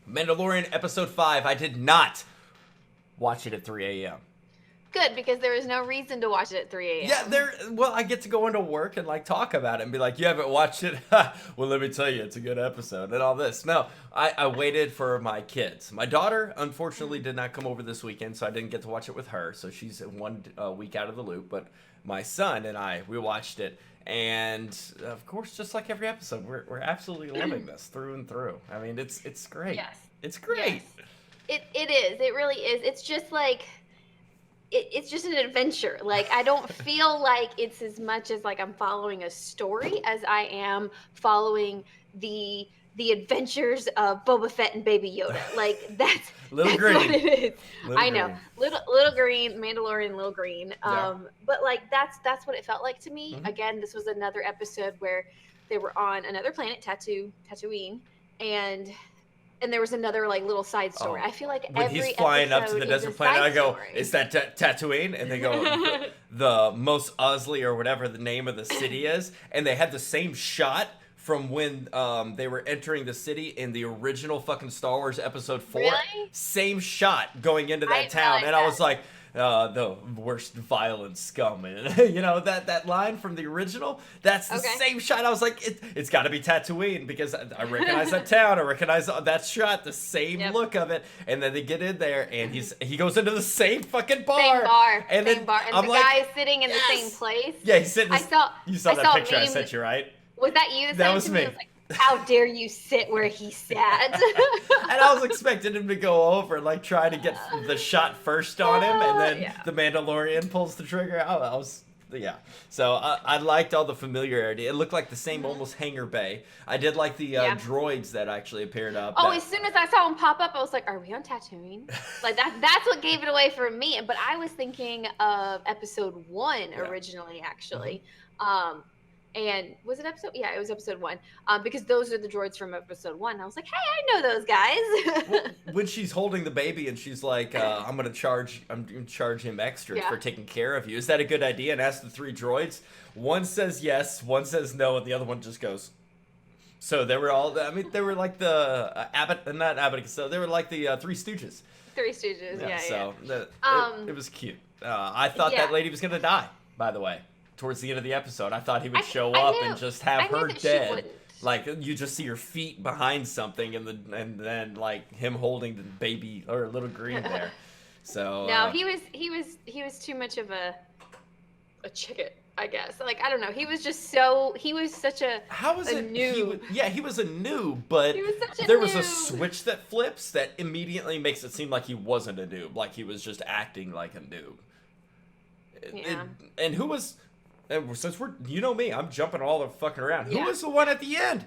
Mandalorian episode 5. I did not watch it at 3 a.m. Good, because there was no reason to watch it at 3 a.m. Yeah, well, I get to go into work and like talk about it and be like, you haven't watched it? Well, let me tell you, it's a good episode and all this. No, I waited for my kids. My daughter, unfortunately, did not come over this weekend, so I didn't get to watch it with her. So she's 1 week out of the loop. But my son and I, we watched it. And of course, just like every episode, we're absolutely loving this through and through. I mean, it's great. Yes. It's great. Yes. It is. It really is. It's just like it's just an adventure. Like, I don't feel like it's as much as like I'm following a story as I am following the adventures of Boba Fett and Baby Yoda. Like, that's Little that's Green. what it is. Little I know. Green. Little Green, Mandalorian Little Green. Yeah. But like that's what it felt like to me. Mhm. Again, this was another episode where they were on another planet, Tatooine, and there was another like little side story. Oh. I feel like When every he's flying up to episode the is desert a planet, side I go, story. is that Tatooine? And they go, the Most Ozly or whatever the name of the city is. And they had the same shot from when they were entering the city in the original fucking Star Wars Episode 4. Really? Same shot going into I that didn't town. realize And I that. was like, the worst violent scum. And, you know, that line from the original, that's the Okay. same shot. I was like, it's got to be Tatooine because I recognize that town. I recognize that shot, the same Yep. look of it. And then they get in there and he goes into the same fucking bar. Same bar. And same then bar. And I'm the like, guy is sitting in the yes! same place. Yeah, he's sitting. I saw You saw I that saw a picture I meme- sent you, right? Was that you? That sent was to me. I was like, how dare you sit where he sat? And I was expecting him to go over and like try to get the shot first on him, and then Yeah. the Mandalorian pulls the trigger. I was, yeah. So I liked all the familiarity. It looked like the same almost hangar bay. I did like the Yeah. droids that actually appeared up. Oh, that- as soon as I saw him pop up, I was like, "Are we on Tatooine?" Like that's what gave it away for me. But I was thinking of episode 1 Yeah. originally, actually. And was it episode? Yeah, it was episode 1. Because those are the droids from episode 1. I was like, "Hey, I know those guys." Well, when she's holding the baby and she's like, I'm gonna charge him extra Yeah. for taking care of you. Is that a good idea? And ask the 3 droids. One says yes, one says no, and the other one just goes. So they were all. I mean, they were like the not Abbott Costello. They were like the Three Stooges. Three Stooges. Yeah. So Um, it was cute. I thought yeah. that lady was gonna die. By the way, towards the end of the episode, I thought he would show I up knew- and just have I knew her that she dead. wouldn't. Like you just see her feet behind something, and then like him holding the baby or little green there. So No, he was too much of a chicken, I guess. Like, I don't know. He was such a how is a it? noob. He was a noob, but He was such a there was a noob. switch that flips that immediately makes it seem like he wasn't a noob, like he was just acting like a noob. Yeah. And who was? And since you know me, I'm jumping all the fucking around. Who Yeah. was the one at the end,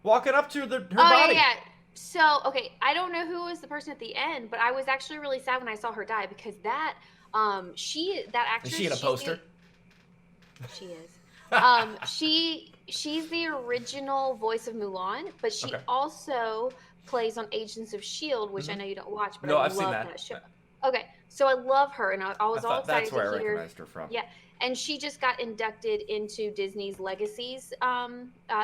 walking up to her Oh, body? yeah. So, okay, I don't know who was the person at the end, but I was actually really sad when I saw her die because that actress. Is she in a poster? She is. She's the original voice of Mulan, but she Okay. also plays on Agents of Shield, which I Mhm. know you don't watch, but No, I I've seen love that. show. Okay, so I love her, and I was I all thought that's excited where I to hear. recognized her from. Yeah, and she just got inducted into Disney's Legacies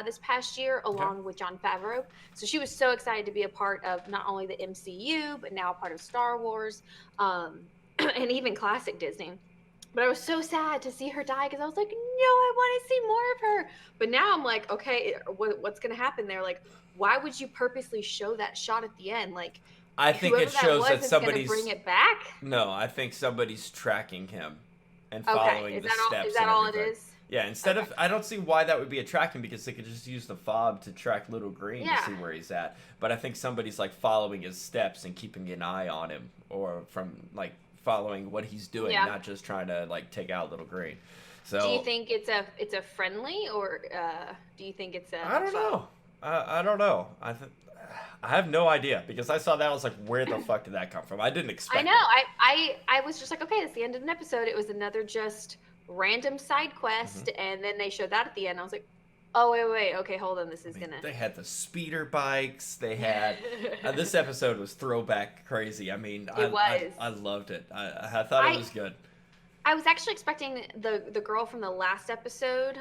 this past year, along with Jon Favreau. So she was so excited to be a part of not only the MCU, but now a part of Star Wars, and even classic Disney. But I was so sad to see her die because I was like, no, I want to see more of her. But now I'm like, okay, what's going to happen there? Like, why would you purposely show that shot at the end? Like, I think whoever it shows was that is gonna somebody's. bring it back. No, I think somebody's tracking him and Okay, following is the that all? steps. Is that and all it everything. is? Yeah, instead Okay. of, I don't see why that would be a tracking because they could just use the fob to track Little Green Yeah. to see where he's at. But I think somebody's like following his steps and keeping an eye on him, or from like following what he's doing, Yeah. not just trying to like take out Little Green. So Do you think it's a friendly, or do you think it's a? I don't know. I don't know. I have no idea because I saw that. I was like, where the fuck did that come from? I didn't expect. I know. It. I was just like, okay, it's the end of an episode. It was another just random side quest, Mm-hmm. and then they showed that at the end. I was like, oh wait, okay, hold on, this is I mean, gonna. They had the speeder bikes. They had this episode was throwback crazy. I mean, It was. I loved it. I thought it was good. I was actually expecting the girl from the last episode,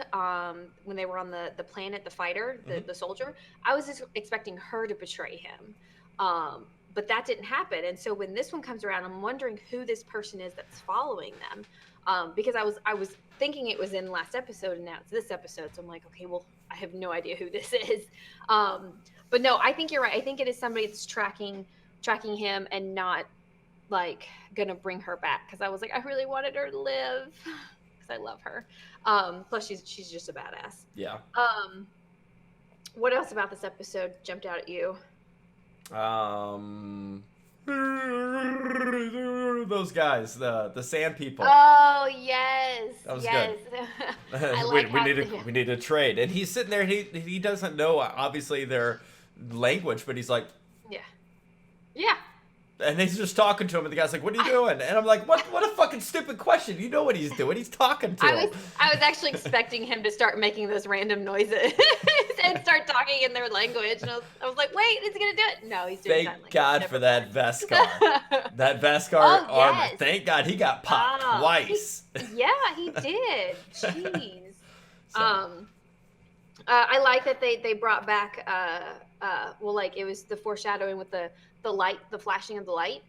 when they were on the planet, the fighter, the soldier. I was just expecting her to betray him. But that didn't happen. And so when this one comes around, I'm wondering who this person is that's following them. Because I was thinking it was in last episode, and now it's this episode. So I'm like, okay, well, I have no idea who this is. But no, I think you're right. I think it is somebody that's tracking him and not like gonna bring her back. Because I was like, I really wanted her to live because I love her. Plus, she's just a badass. Yeah. What else about this episode jumped out at you? Those guys, the sand people. Oh yes, that was yes. good. I like we need to trade, and he's sitting there. He doesn't know obviously their language, but he's like, yeah. And he's just talking to him, and the guy's like, "What are you doing?" And I'm like, "What a fucking stupid question! You know what he's doing? He's talking to him." I was actually expecting him to start making those random noises and start talking in their language, and I was like, "Wait, is he gonna do it?" No, he's doing Thank God for that Beskar. That Beskar armor. Yes. Thank God he got popped twice. Yeah, he did. Jeez. So. I like that they brought back well, like it was the foreshadowing with the light, the flashing of the light,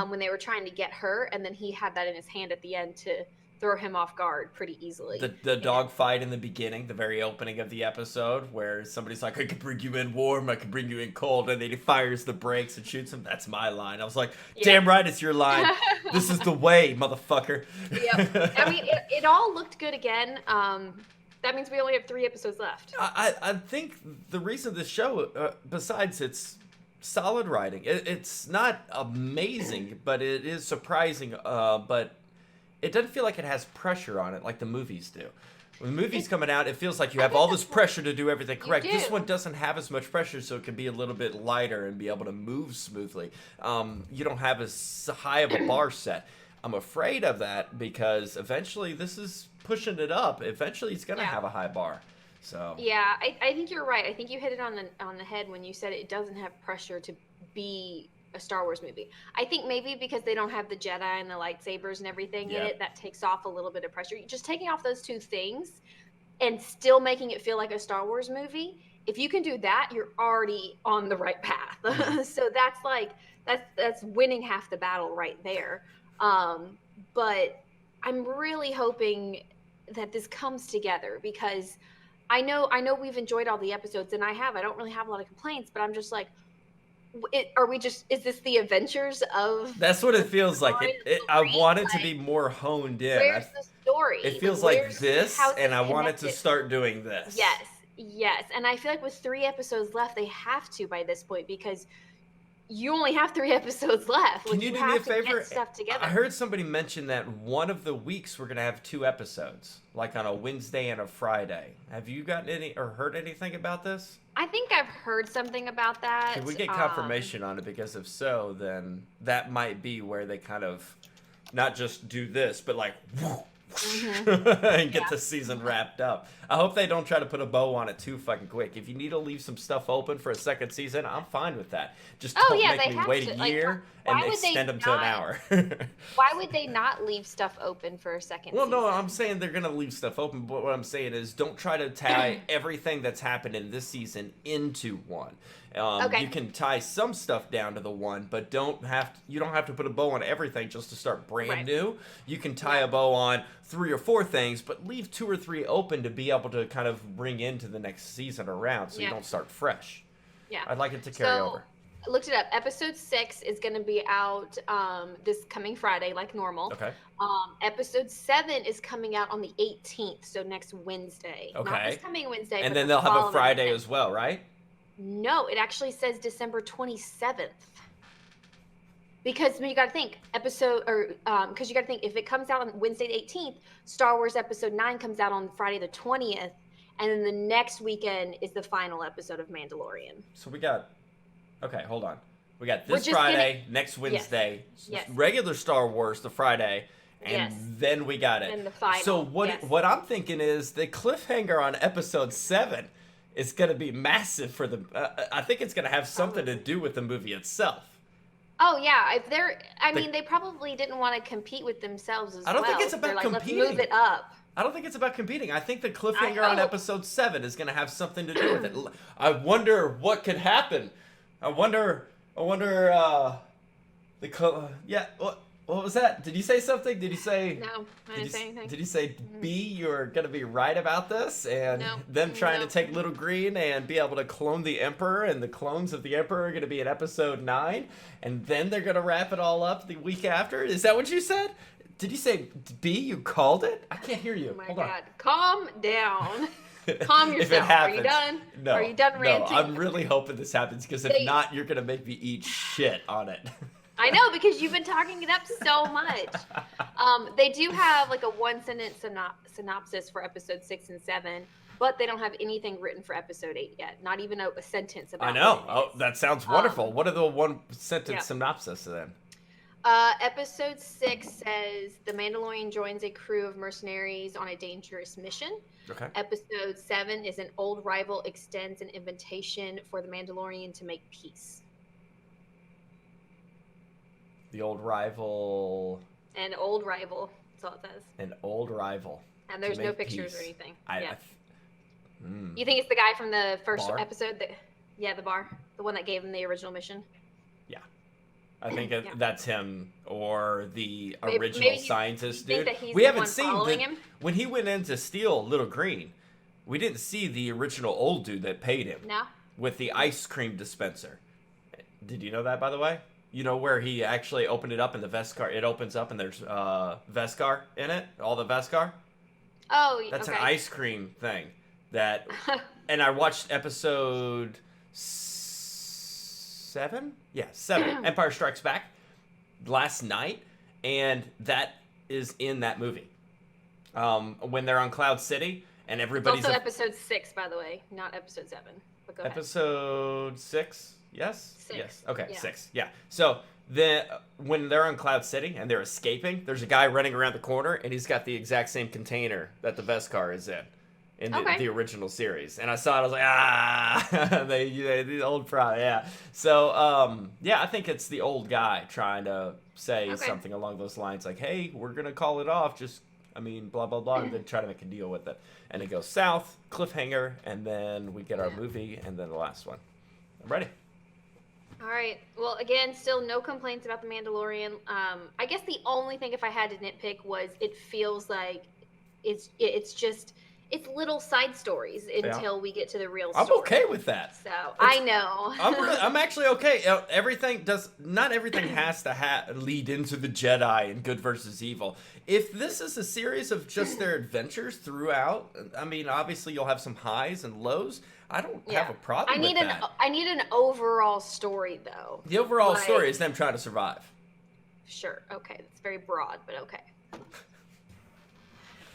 when they were trying to get her, and then he had that in his hand at the end to throw him off guard pretty easily. The dog fight in the beginning, the very opening of the episode, where somebody's like, I can bring you in warm, I can bring you in cold, and then he fires the brakes and shoots him. That's my line. I was like, damn right, it's your line. This is the way, motherfucker. Yep. I mean, it all looked good again. That means we only have 3 episodes left. I think the reason this show, besides its solid writing, it's not amazing, but it is surprising, but it doesn't feel like it has pressure on it like the movies do. When the movie's coming out, it feels like you have all this pressure to do everything correct. This one doesn't have as much pressure, so it can be a little bit lighter and be able to move smoothly. You don't have as high of a bar set. I'm afraid of that because eventually this is pushing it up. Eventually it's going to have a high bar. So yeah, I think you're right. I think you hit it on the head when you said it doesn't have pressure to be a Star Wars movie. I think maybe because they don't have the Jedi and the lightsabers and everything in it, that takes off a little bit of pressure. Just taking off those 2 things and still making it feel like a Star Wars movie. If you can do that, you're already on the right path. So that's winning half the battle right there. But I'm really hoping that this comes together because I know we've enjoyed all the episodes, and I don't really have a lot of complaints, but I'm just like, is this the adventures of... That's what it feels like. I want it to be more honed in. Where's the story? It feels like this, and I want it to start doing this. Yes. And I feel like with 3 episodes left, they have to by this point because you only have 3 episodes left. Can you do me a favor? Get stuff together. I heard somebody mention that one of the weeks we're going to have 2 episodes, like on a Wednesday and a Friday. Have you gotten any or heard anything about this? I think I've heard something about that. Can we get confirmation on it? Because if so, then that might be where they kind of not just do this, but like and get the season wrapped up. I hope they don't try to put a bow on it too fucking quick. If you need to leave some stuff open for a second season, I'm fine with that. Just don't make me wait a year and extend them to an hour. Why would they not leave stuff open for a second season? No, I'm saying they're going to leave stuff open, but what I'm saying is don't try to tie everything that's happened in this season into one. You can tie some stuff down to the one, but you don't have to put a bow on everything just to start brand new. You can tie a bow on 3 or 4 things, but leave 2 or 3 open to be able to kind of bring into the next season around so you don't start fresh. Yeah. I'd like it to carry over. I looked it up. Episode 6 is going to be out this coming Friday, like normal. Okay. Episode 7 is coming out on the 18th, so next Wednesday. Okay. Not this coming Wednesday, and then they'll have a Friday as well, right? No, it actually says December 27th. Because you got to think because you got to think if it comes out on Wednesday the 18th, Star Wars Episode 9 comes out on Friday the 20th, and then the next weekend is the final episode of Mandalorian. So we got, hold on. We got this Friday, next Wednesday, regular Star Wars the Friday, and then we got it. And the final. So what I'm thinking is the cliffhanger on Episode 7 is going to be massive for the. I think it's going to have something to do with the movie itself. Oh yeah, they probably didn't want to compete with themselves as well. I don't think it's about competing. Let's move it up. I don't think it's about competing. I think the cliffhanger on Episode 7 is going to have something to do with it. I wonder what could happen. I wonder I wonder. Yeah. What was that? Did you say something? Did you say? No, I didn't say anything. Did you say Mhm. B? You're gonna be right about this, and No, them trying no. to take Little Green and be able to clone the Emperor, and the clones of the Emperor are gonna be in Episode 9, and then they're gonna wrap it all up the week after. Is that what you said? Did you say B? You called it? I can't hear you. Oh my Hold God. Calm down. Calm If it yourself. Are you happens, done? no, Are you done no. ranting? I'm really hoping this happens because if They- not, you're gonna make me eat shit on it. I know, because you've been talking it up so much. They do have like a one-sentence synopsis for episode 6 and 7, but they don't have anything written for episode 8 yet. Not even a sentence about I know. what it Oh, is. that sounds wonderful. What are the one sentence yeah. synopsis then? Episode 6 says the Mandalorian joins a crew of mercenaries on a dangerous mission. Okay. Episode 7 is an old rival extends an invitation for the Mandalorian to make peace. The old rival. An old rival. That's all it says. An old rival. And there's no make pictures peace. or anything. I You think it's the guy from the first Bar? episode? The bar. The one that gave him the original mission? I think Yeah. that's him or the Maybe- original maybe scientist think dude. that he's We the haven't one seen following him? when he went in to steal Little Green. We didn't see the original old dude that paid him No? with the ice cream dispenser. Did you know that, by the way? You know where he actually opened it up in the Vescar? It opens up and there's Vescar in it. All the Vescar. Oh, That's okay. an ice cream thing. That, and I watched episode 7. Yeah, 7. Empire Strikes Back last night, and that is in that movie. When they're on Cloud City and everybody's also episode 6, by the way, not episode 7. But go ahead. episode 6. Yes. 6. Yes. Okay. Yeah. 6. Yeah. So when they're on Cloud City and they're escaping, there's a guy running around the corner, and he's got the exact same container that the Vescar is in the original series. And I saw it, I was like, the old product, yeah. So yeah, I think it's the old guy trying to say something along those lines, like, hey, we're gonna call it off. Blah blah blah, and then try to make a deal with it. And it goes south, cliffhanger, and then we get our movie, and then the last one. I'm ready. All right. Well, again, still no complaints about The Mandalorian. I guess the only thing, if I had to nitpick, was it feels like it's little side stories until we get to the real story. I'm okay with that. So I know. I'm actually okay. Not everything has to lead into the Jedi and good versus evil. If this is a series of just their adventures throughout, I mean, obviously you'll have some highs and lows. I don't have a problem with that. I need an overall story, though. The overall story is them trying to survive. Sure. Okay. It's very broad, but okay.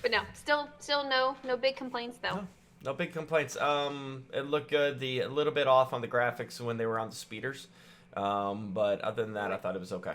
But no, still no big complaints though. No big complaints. It looked good. A little bit off on the graphics when they were on the speeders. But other than that, I thought it was okay.